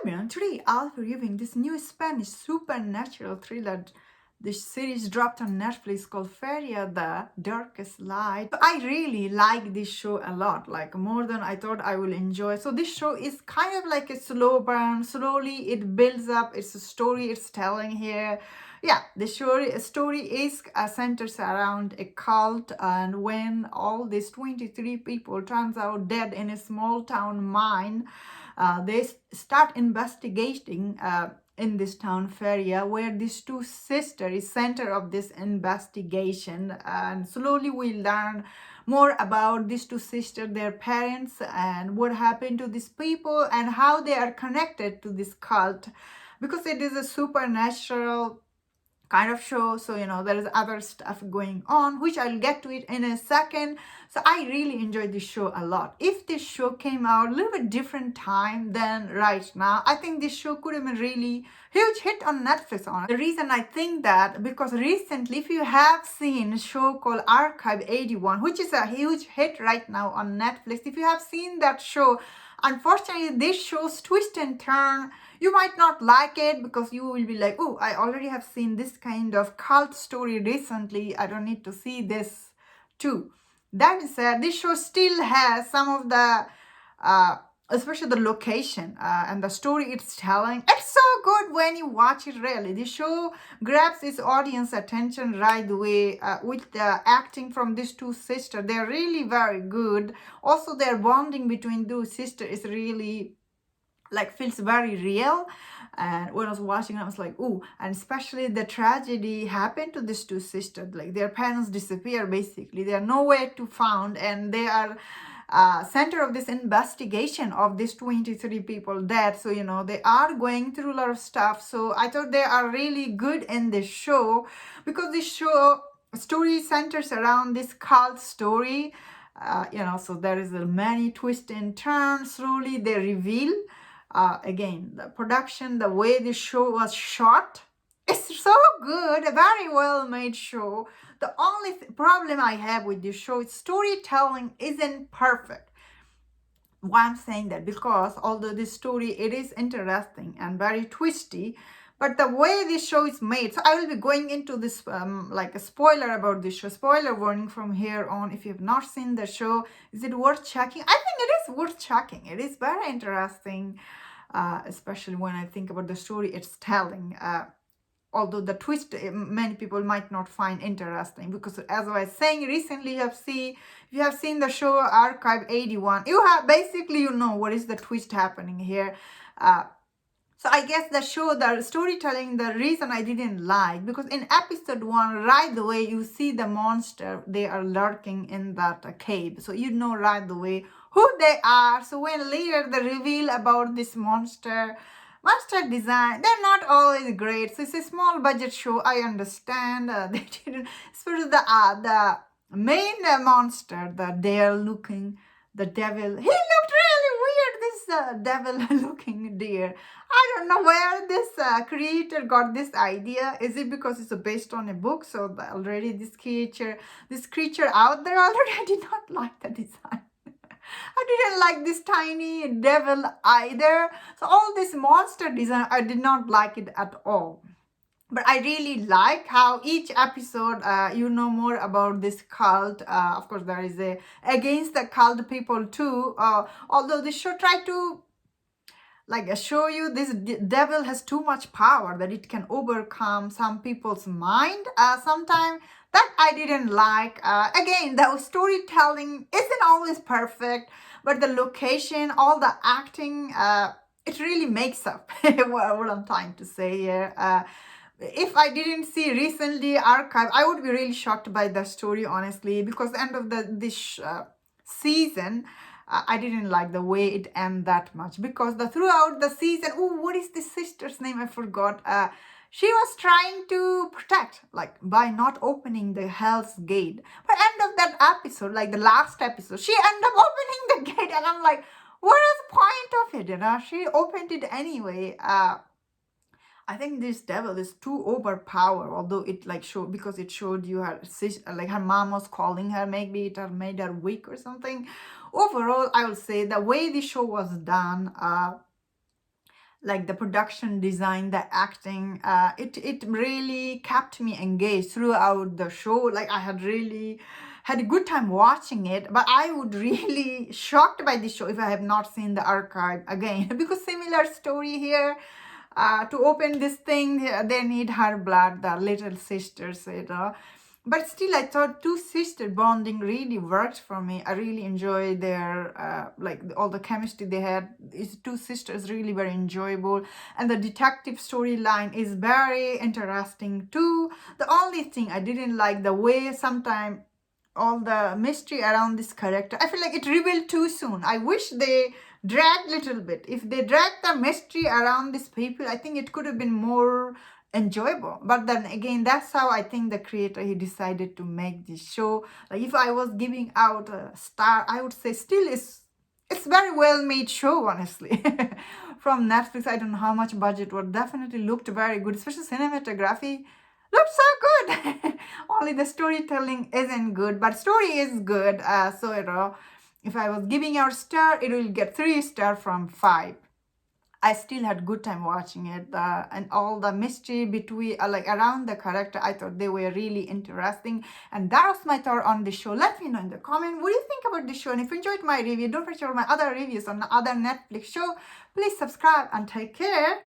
everyone, today I'll be reviewing this new Spanish supernatural thriller. This series dropped on Netflix called Feria the Darkest Light. I really like this show a lot, like more than I thought I will enjoy. So this show is kind of like a slow burn. Slowly it builds up. It's a story it's telling here. Yeah, the story is centers around a cult, and when all these 23 people turns out dead in a small town mine, they start investigating in this town Feria, where these two sisters is center of this investigation, and slowly we learn more about these two sisters, their parents, and what happened to these people and how they are connected to this cult, because it is a supernatural kind of show. So there is other stuff going on, which I'll get to it in a second. So I really enjoyed this show a lot. If this show came out a little bit different time than right now, I think this show could have been really huge hit on Netflix. On the reason I think that, because recently, if you have seen a show called Archive 81, which is a huge hit right now on Netflix, if you have seen that show, unfortunately this show's twist and turn, you might not like it, because you will be like, oh, I already have seen this kind of cult story recently, I don't need to see this too. That is said, this show still has some of the especially the location and the story it's telling. It's so good when you watch it. Really, the show grabs its audience attention right away with the acting from these two sisters. They're really very good. Also, their bonding between those sisters is really feels very real. And when I was watching, I was like, ooh. And especially the tragedy happened to these two sisters. Like, their parents disappear, basically. They are nowhere to found, and they are center of this investigation of these 23 people dead. So they are going through a lot of stuff. So I thought they are really good in this show, because this show story centers around this cult story. So there is a many twists and turns. Slowly they reveal. Again, the production, the way the show was shot, it's so good, a very well made show. The only problem I have with this show is storytelling isn't perfect. Why I'm saying that, because although this story, it is interesting and very twisty, but the way this show is made, so I will be going into this like a spoiler about this show. Spoiler warning from here on. If you have not seen the show, is it worth checking? I think it is worth checking. It is very interesting, especially when I think about the story it's telling. Although the twist, many people might not find interesting, because as I was saying recently, if you have seen the show Archive 81, you have basically, what is the twist happening here. So I guess the show, the storytelling, the reason I didn't like, because in episode 1, right away, you see the monster, they are lurking in that cave. So right away who they are. So when later the reveal about this monster design, they're not always great. So it's a small budget show, I understand. They didn't, especially the main monster, the devil, he looked really weird, this devil looking deer. I don't know where this creator got this idea. Is it because it's based on a book? So already this creature out there already, I did not like the design. I didn't like this tiny devil either. So all this monster design, I did not like it at all. But I really like how each episode, more about this cult. Of course, there is a against the cult people too. Although the show tried to show you this devil has too much power, that it can overcome some people's mind. Sometimes that I didn't like. Again, the storytelling isn't always perfect, but the location, all the acting, it really makes up what I'm trying to say here. If I didn't see recently Archive, I would be really shocked by the story, honestly, because the end of this season, I didn't like the way it ended that much, because throughout the season, what is the sister's name? I forgot. She was trying to protect, by not opening the Hell's Gate. But end of that episode, the last episode, she ended up opening the gate, and I'm like, what is the point of it? She opened it anyway. I think this devil is too overpowered, although it showed, because it showed you her sister, her mom was calling her, maybe it made her weak or something. Overall, I will say the way the show was done, like the production design, the acting, it really kept me engaged throughout the show. Like I had really had a good time watching it, but I would really shocked by this show if I have not seen the archive again because similar story here. To open this thing, they need her blood, the little sisters, but still I thought two sister bonding really worked for me. I really enjoyed their like all the chemistry they had. These two sisters really very enjoyable, and the detective storyline is very interesting too. The only thing I didn't like the way sometimes all the mystery around this character, I feel like it revealed too soon. I wish they dragged little bit. If they dragged the mystery around these people, I think it could have been more enjoyable. But then again, that's how I think the creator, he decided to make this show. Like if I was giving out a star, I would say still it's very well made show, honestly. From Netflix, I don't know how much budget was, definitely looked very good, especially cinematography looked so good. Only the storytelling isn't good, but story is good. So if I was giving out star, it will get 3 star from 5. I still had good time watching it, and all the mystery between like around the character, I thought they were really interesting. And that was my thought on the show. Let me know in the comment what do you think about the show, and if you enjoyed my review, don't forget my other reviews on the other Netflix show. Please subscribe and take care.